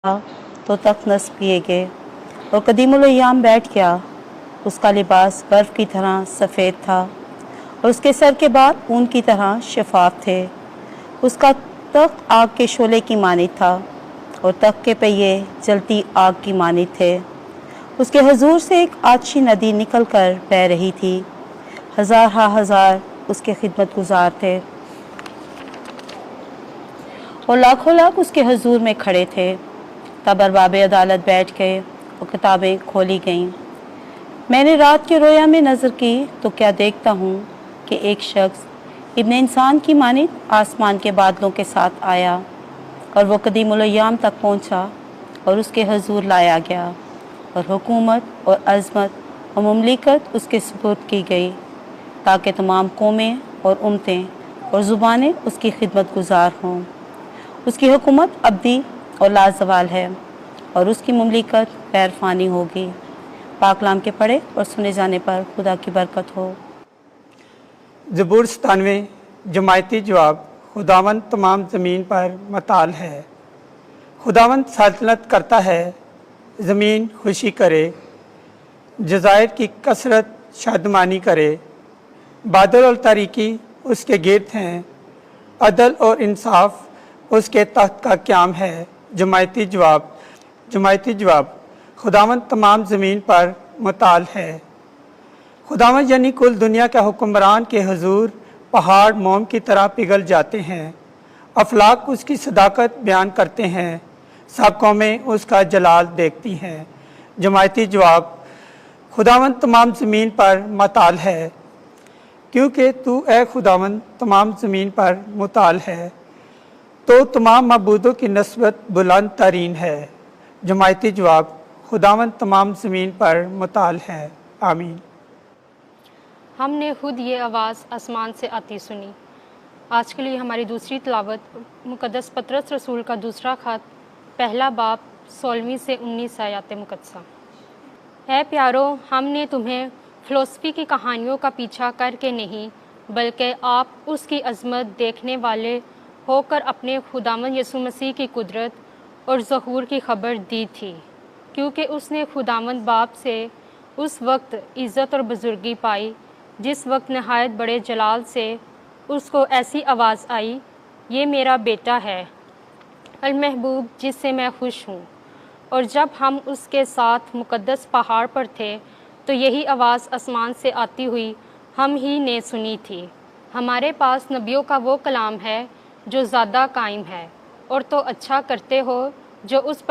तो तख्त नस्ब किए गए और कदीमुल अय्याम बैठ गया। उसका लिबास बर्फ़ की तरह सफ़ेद था और उसके सर के बाल ऊन की तरह शफाफ थे। उसका तख्त आग के शोले की मानित था और तख्त के पहिए जलती आग की मानित थे। उसके हुजूर से एक आतशी नदी निकल कर बह रही थी। हज़ार हा हज़ार उसके खिदमत गुजार थे और लाखों लाख उसके हुजूर में खड़े थे। तब अरबाब अदालत बैठ गए और किताबें खोली गईं। मैंने रात के रोया में नज़र की तो क्या देखता हूँ कि एक शख्स इब्ने इंसान की मानित आसमान के बादलों के साथ आया और वो कदीमुल अय्याम तक पहुँचा और उसके हुजूर लाया गया और हुकूमत और अज़मत और मुमलिकत उसके सुपुर्द की गई ताकि तमाम कौमें और उम्मतें और ज़ुबानें उसकी खिदमत गुजार हों। उसकी हुकूमत अब्दी और लाजवाल है और उसकी मुमलिकत गैर फ़ानी होगी। पाकलाम के पढ़े और सुने जाने पर खुदा की बरकत हो। ज़बूर 97 जमायती जवाब। खुदावंद तमाम ज़मीन पर मताल है। खुदावंद सल्तनत करता है, ज़मीन खुशी करे, जज़ायर की कसरत शादमानी करे। बादल और तारीकी उसके गिर्द हैं, अदल और इंसाफ उसके तख्त का क़याम है। जमायती जवाब। खुदावंद तमाम ज़मीन पर मताल है। खुदावंद यानी कुल दुनिया के हुक्मरान के हुजूर पहाड़ मोम की तरह पिघल जाते हैं। अफलाक उसकी सदाकत बयान करते हैं, सब कौमें उसका जलाल देखती हैं। जमायती जवाब। खुदावंद तमाम ज़मीन पर मताल है, क्योंकि तू ए खुदावंद तमाम ज़मीन पर मुताल है, तो तमाम मबूदों की नस्बत बुलंद तरीन है। जमायती जवाब। खुदावंद तमाम ज़मीन पर मुताल है। आमीन। हमने खुद ये आवाज़ आसमान से आती सुनी। आज के लिए हमारी दूसरी तिलावत मुक़द्दस पतरस रसूल का दूसरा ख़त, पहला बाब 16वीं से 19 आयत मुक़द्दसा। ऐ प्यारो, हमने तुम्हें फ़िलॉसफ़ी की कहानियों का पीछा करके नहीं, बल्कि आप उसकी अज़मत देखने वाले होकर अपने खुदावंद यीशु मसीह की कुदरत और ज़हूर की खबर दी थी, क्योंकि उसने खुदावंद बाप से उस वक्त इज़्ज़त और बुज़ुर्गी पाई जिस वक्त नहायत बड़े जलाल से उसको ऐसी आवाज़ आई, ये मेरा बेटा है अल महबूब, जिससे मैं खुश हूँ। और जब हम उसके साथ मुक़द्दस पहाड़ पर थे तो यही आवाज़ आसमान से आती हुई हम ही ने सुनी थी। हमारे पास नबियों का वो कलाम है जो ज़्यादा कायम है, और तो अच्छा करते हो जो उस पर